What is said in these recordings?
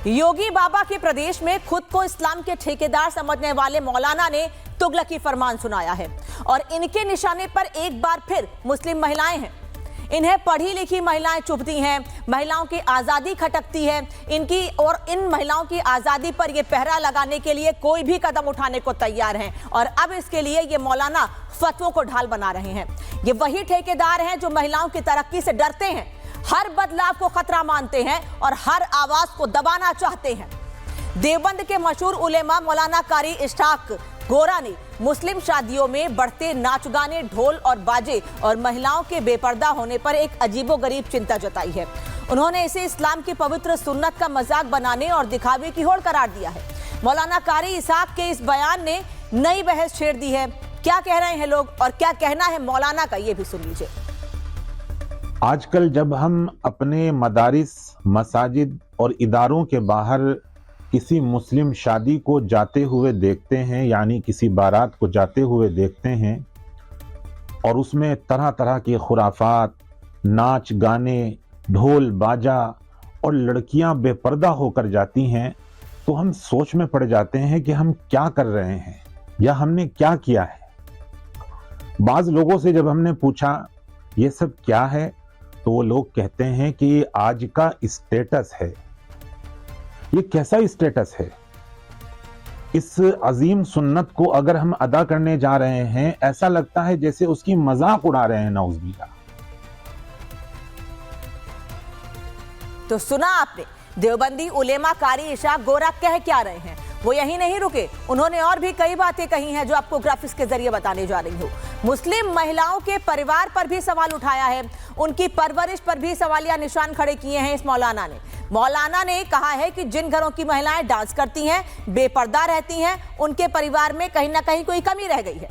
योगी बाबा के प्रदेश में खुद को इस्लाम के ठेकेदार समझने वाले मौलाना ने तुगलकी फरमान सुनाया है और इनके निशाने पर एक बार फिर मुस्लिम महिलाएं हैं। इन्हें पढ़ी लिखी महिलाएं चुभती हैं, महिलाओं की आजादी खटकती है इनकी, और इन महिलाओं की आजादी पर ये पहरा लगाने के लिए कोई भी कदम उठाने को तैयार हैं और अब इसके लिए ये मौलाना फतवों को ढाल बना रहे हैं। ये वही ठेकेदार हैं जो महिलाओं की तरक्की से डरते हैं, हर बदलाव को खतरा मानते हैं और हर आवाज को दबाना चाहते हैं। देवबंद के मशहूर उलेमा मौलाना कारी इश्ताक गोरा ने मुस्लिम शादियों में बढ़ते नाच गाने, ढोल और बाजे और महिलाओं के बेपर्दा होने पर एक अजीबोगरीब चिंता जताई है। उन्होंने इसे इस्लाम की पवित्र सुन्नत का मजाक बनाने और दिखावे की होड़ करार दिया है। मौलाना कारी इसाक के इस बयान ने नई बहस छेड़ दी है। क्या कह रहे हैं लोग और क्या कहना है मौलाना का, ये भी सुन लीजिए। आजकल जब हम अपने मदारिस, मसाजिद और इदारों के बाहर किसी मुस्लिम शादी को जाते हुए देखते हैं, यानी किसी बारात को जाते हुए देखते हैं और उसमें तरह तरह के खुराफात, नाच गाने, ढोल बाजा और लड़कियां बेपर्दा होकर जाती हैं, तो हम सोच में पड़ जाते हैं कि हम क्या कर रहे हैं या हमने क्या किया है। बाज लोगों से जब हमने पूछा ये सब क्या है, तो वो लोग कहते हैं कि ये आज का स्टेटस है। ये कैसा स्टेटस है? इस अजीम सुन्नत को अगर हम अदा करने जा रहे हैं, ऐसा लगता है जैसे उसकी मजाक उड़ा रहे हैं, नाउज़ुबिल्लाह। तो सुना आपने देवबंदी उलेमा कारी इशाक गोरा कह क्या रहे हैं। वो यही नहीं रुके, उन्होंने और भी कई बातें कही हैं जो आपको ग्राफिक्स के जरिए बताने जा रही हूँ। मुस्लिम महिलाओं के परिवार पर भी सवाल उठाया है, उनकी परवरिश पर भी सवालिया निशान खड़े किए हैं इस मौलाना ने। मौलाना ने कहा है कि जिन घरों की महिलाएं डांस करती हैं, बेपर्दा रहती हैं, उनके परिवार में कहीं ना कहीं कोई कमी रह गई है।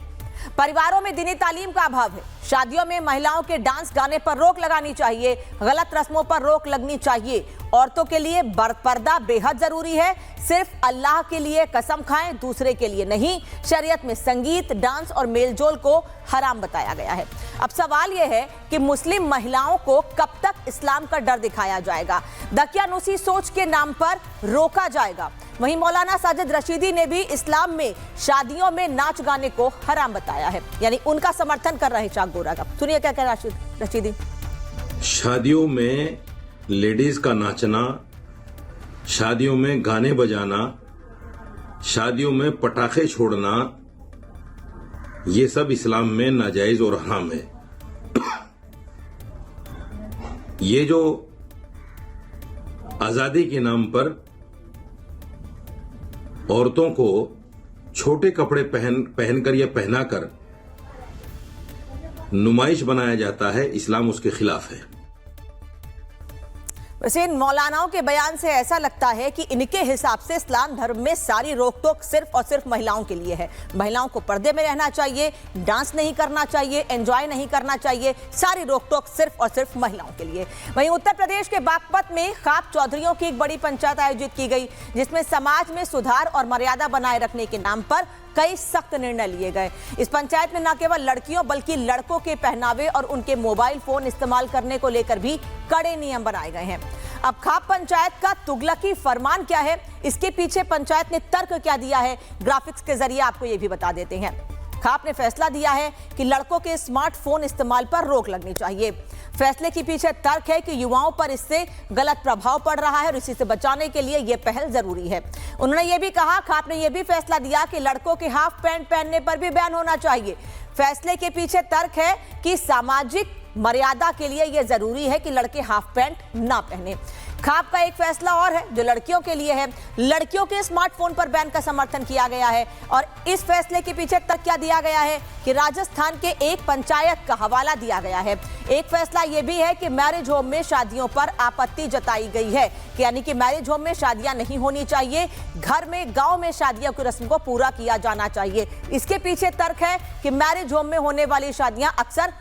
परिवारों में दीनी तालीम का अभाव है। शादियों में महिलाओं के डांस गाने पर रोक लगानी चाहिए, गलत रस्मों पर रोक लगनी चाहिए। औरतों के लिए पर्दा बेहद जरूरी है। सिर्फ अल्लाह के लिए कसम खाएं, दूसरे के लिए नहीं। शरीयत में संगीत, डांस और मेलजोल को हराम बताया गया है। अब सवाल यह है कि मुस्लिम महिलाओं को कब तक इस्लाम का डर दिखाया जाएगा, दकियानूसी सोच के नाम पर रोका जाएगा। वहीं मौलाना साजिद रशीदी ने भी इस्लाम में शादियों में नाच गाने को हराम बताया है, यानी उनका समर्थन कर रहे इशाक गोरा का। सुनिए क्या कह रहे रशीदी। शादियों में लेडीज का नाचना, शादियों में गाने बजाना, शादियों में पटाखे छोड़ना, ये सब इस्लाम में नाजायज और हराम है। ये जो आजादी के नाम पर औरतों को छोटे कपड़े पहनकर या पहनाकर नुमाइश बनाया जाता है, इस्लाम उसके खिलाफ है। वैसे इन मौलानाओं के बयान से ऐसा लगता है कि इनके हिसाब से इस्लाम धर्म में सारी रोक टोक सिर्फ और सिर्फ महिलाओं के लिए है। महिलाओं को पर्दे में रहना चाहिए, डांस नहीं करना चाहिए, एंजॉय नहीं करना चाहिए, सारी रोक टोक सिर्फ और सिर्फ महिलाओं के लिए। वहीं उत्तर प्रदेश के बागपत में खाप चौधरियों की एक बड़ी पंचायत आयोजित की गई, जिसमें समाज में सुधार और मर्यादा बनाए रखने के नाम पर कई सख्त निर्णय लिए गए। इस पंचायत में न केवल लड़कियों बल्कि लड़कों के पहनावे और उनके मोबाइल फोन इस्तेमाल करने को लेकर भी कड़े नियम बनाए गए हैं। अब खाप पंचायत का तुगलकी फरमान क्या है, इसके पीछे पंचायत ने तर्क क्या दिया है, ग्राफिक्स के जरिए आपको ये भी बता देते हैं। खाप ने फैसला दिया है कि लड़कों के स्मार्टफोन इस्तेमाल पर रोक लगनी चाहिए। फैसले के पीछे तर्क है कि युवाओं पर इससे गलत प्रभाव पड़ रहा है और इसी से बचाने के लिए यह पहल जरूरी है। उन्होंने ये भी कहा, खाप ने यह भी फैसला दिया कि लड़कों के हाफ पैंट पहनने पर भी बैन होना चाहिए। फैसले के पीछे तर्क है कि सामाजिक मर्यादा के लिए यह जरूरी है कि लड़के हाफ पैंट ना पहने। खाप का एक फैसला और है जो लड़कियों के लिए है। लड़कियों के स्मार्टफोन पर बैन का समर्थन किया गया है और इस फैसले के पीछे तक क्या दिया गया है कि राजस्थान के एक पंचायत का हवाला दिया गया है। एक फैसला यह भी है कि मैरिज होम में शादियों पर आपत्ति जताई गई है, कि यानी कि मैरिज होम में शादियां नहीं होनी चाहिए, घर में, गांव में शादियों की रस्म को पूरा किया जाना चाहिए। इसके पीछे तर्क है कि मैरिज होम में होने वाली शादियां अक्सर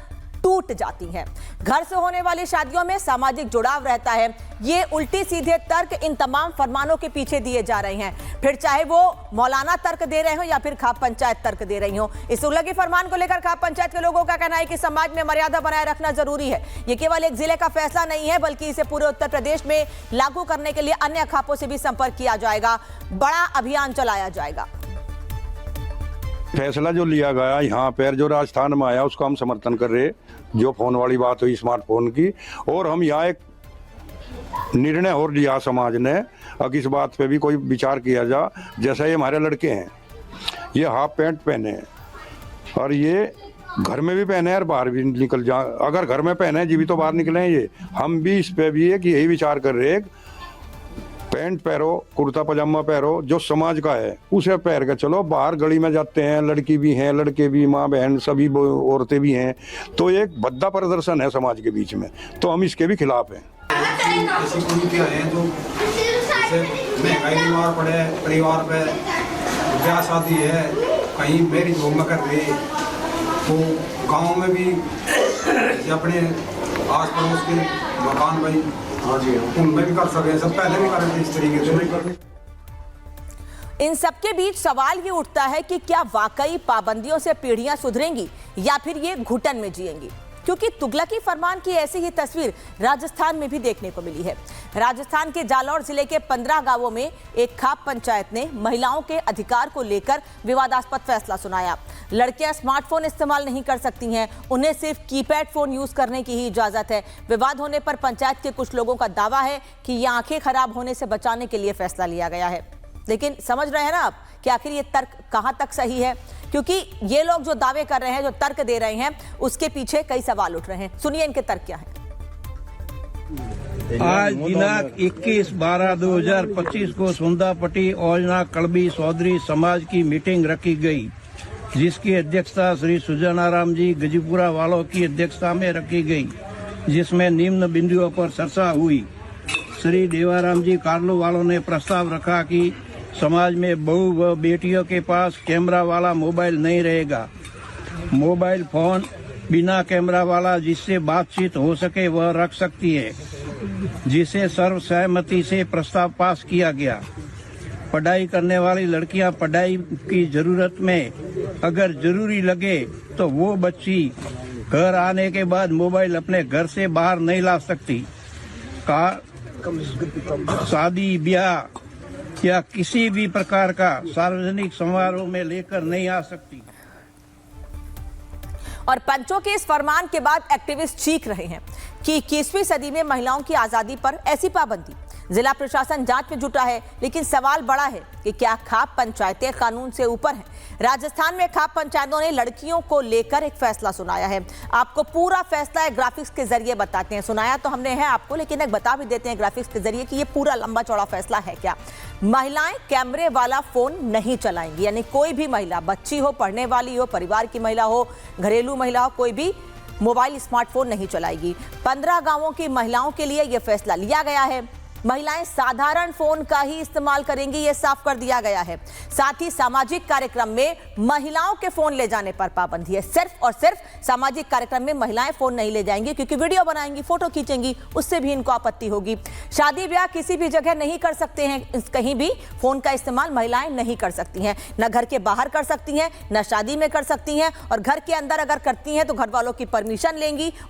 टूट जाती हैं। घर से होने वाली शादियों में सामाजिक जुड़ाव रहता है। ये उल्टी सीधे तर्क इन तमाम फरमानों के पीछे दिए जा रहे हैं, फिर चाहे वो मौलाना तर्क दे रहे हो या फिर खाप पंचायत तर्क दे रही हो। इस उल्लंघी फरमान को लेकर खाप पंचायत के लोगों का कहना है कि समाज में मर्यादा बनाए रखना जरूरी है। ये केवल एक जिले का फैसला नहीं है, बल्कि इसे पूरे उत्तर प्रदेश में लागू करने के लिए अन्य खापों से भी संपर्क किया जाएगा, बड़ा अभियान चलाया जाएगा। फैसला जो लिया गया यहाँ पर, जो राजस्थान में आया, उसका हम समर्थन कर रहे। जो फोन वाली बात हुई स्मार्टफोन की, और हम यहाँ एक निर्णय और लिया समाज ने, अगर इस बात पे भी कोई विचार किया जा। जैसा ये हमारे लड़के हैं, ये हाफ पैंट पहने हैं और ये घर में भी पहने और बाहर भी निकल जा, अगर घर में पहने जी भी तो बाहर निकले हैं ये। हम भी इस पे भी है कि यही विचार कर रहे हैं, पैंट पहनो, कुर्ता पजामा पहनो, जो समाज का है उसे पहन के चलो। बाहर गली में जाते हैं, लड़की भी हैं, लड़के भी, माँ बहन सभी औरतें भी हैं, तो एक भद्दा प्रदर्शन है समाज के बीच में, तो हम इसके भी खिलाफ हैं। ऐसी कुरीतियाँ हैं जो महंगाई बीमार पड़े परिवार पे, ब्याह शादी है, कहीं मैरिज होम में कर रहे, तो गांव में भी अपने आस पड़ोस के मकान भाई उनमें भी कर सके, सब पहले भी कर रहे थे इस तरीके से। इन सबके बीच सवाल ये उठता है कि क्या वाकई पाबंदियों से पीढ़ियां सुधरेंगी या फिर ये घुटन में जिएंगी, क्योंकि तुगलकी फरमान की ऐसी ही तस्वीर राजस्थान में भी देखने को मिली है। राजस्थान के जालौर जिले के 15 गांवों में एक खाप पंचायत ने महिलाओं के अधिकार को लेकर विवादास्पद फैसला सुनाया। लड़कियां स्मार्टफोन इस्तेमाल नहीं कर सकती हैं, उन्हें सिर्फ कीपैड फोन यूज करने की ही इजाजत है। विवाद होने पर पंचायत के कुछ लोगों का दावा है कि ये आंखें खराब होने से बचाने के लिए फैसला लिया गया है। लेकिन समझ रहे हैं ना आप कि आखिर ये तर्क कहां तक सही है, क्योंकि ये लोग जो दावे कर रहे हैं, जो तर्क दे रहे हैं, उसके पीछे कई सवाल उठ रहे हैं। सुनिए इनके तर्क क्या हैं। आज दिनांक 21/12/2025 को सुंदापट्टी औजना कड़बी चौधरी समाज की मीटिंग रखी गई, जिसकी अध्यक्षता श्री सुजानाराम जी गजीपुरा वालों की अध्यक्षता में रखी गई, जिसमें निम्न बिंदुओं पर चर्चा हुई। श्री देवाराम जी कार्लो वालों ने प्रस्ताव रखा कि समाज में बहू व बेटियों के पास कैमरा वाला मोबाइल नहीं रहेगा। मोबाइल फोन बिना कैमरा वाला जिससे बातचीत हो सके वह रख सकती है, जिसे सर्वसहमति से प्रस्ताव पास किया गया। पढ़ाई करने वाली लड़कियां पढ़ाई की जरूरत में अगर जरूरी लगे तो वो बच्ची घर आने के बाद मोबाइल अपने घर से बाहर नहीं ला सकती। शादी ब्याह या किसी भी प्रकार का सार्वजनिक समारोह में लेकर नहीं आ सकती। और पंचों के इस फरमान के बाद एक्टिविस्ट चीख रहे हैं कि 21वीं सदी में महिलाओं की आजादी पर ऐसी पाबंदी। जिला प्रशासन जांच में जुटा है, लेकिन सवाल बड़ा है कि क्या खाप पंचायतें कानून से ऊपर हैं। राजस्थान में खाप पंचायतों ने लड़कियों को लेकर एक फैसला सुनाया है। आपको पूरा फैसला एक ग्राफिक्स के जरिए बताते हैं। सुनाया तो हमने है आपको, लेकिन एक बता भी देते हैं ग्राफिक्स के जरिए कि ये पूरा लंबा चौड़ा फैसला है क्या। महिलाएं कैमरे वाला फोन नहीं चलाएंगी, यानी कोई भी महिला, बच्ची हो, पढ़ने वाली हो, परिवार की महिला हो, घरेलू महिला हो, कोई भी मोबाइल स्मार्टफोन नहीं चलाएगी। 15 गांवों की महिलाओं के लिए यह फैसला लिया गया है। महिलाएं साधारण फोन का ही इस्तेमाल करेंगी, यह साफ कर दिया गया है। साथ ही सामाजिक कार्यक्रम में महिलाओं के फोन ले जाने पर पाबंदी है। सिर्फ और सिर्फ सामाजिक कार्यक्रम में महिलाएं फोन नहीं ले जाएंगी, क्योंकि वीडियो बनाएंगी, फोटो खींचेंगी, उससे भी इनको आपत्ति होगी। शादी ब्याह किसी भी जगह नहीं कर सकते हैं, कहीं भी फोन का इस्तेमाल महिलाएं नहीं कर सकती हैं। न घर के बाहर कर सकती हैं, न शादी में कर सकती हैं, और घर के अंदर अगर करती हैं तो घर वालों की परमिशन लेंगी,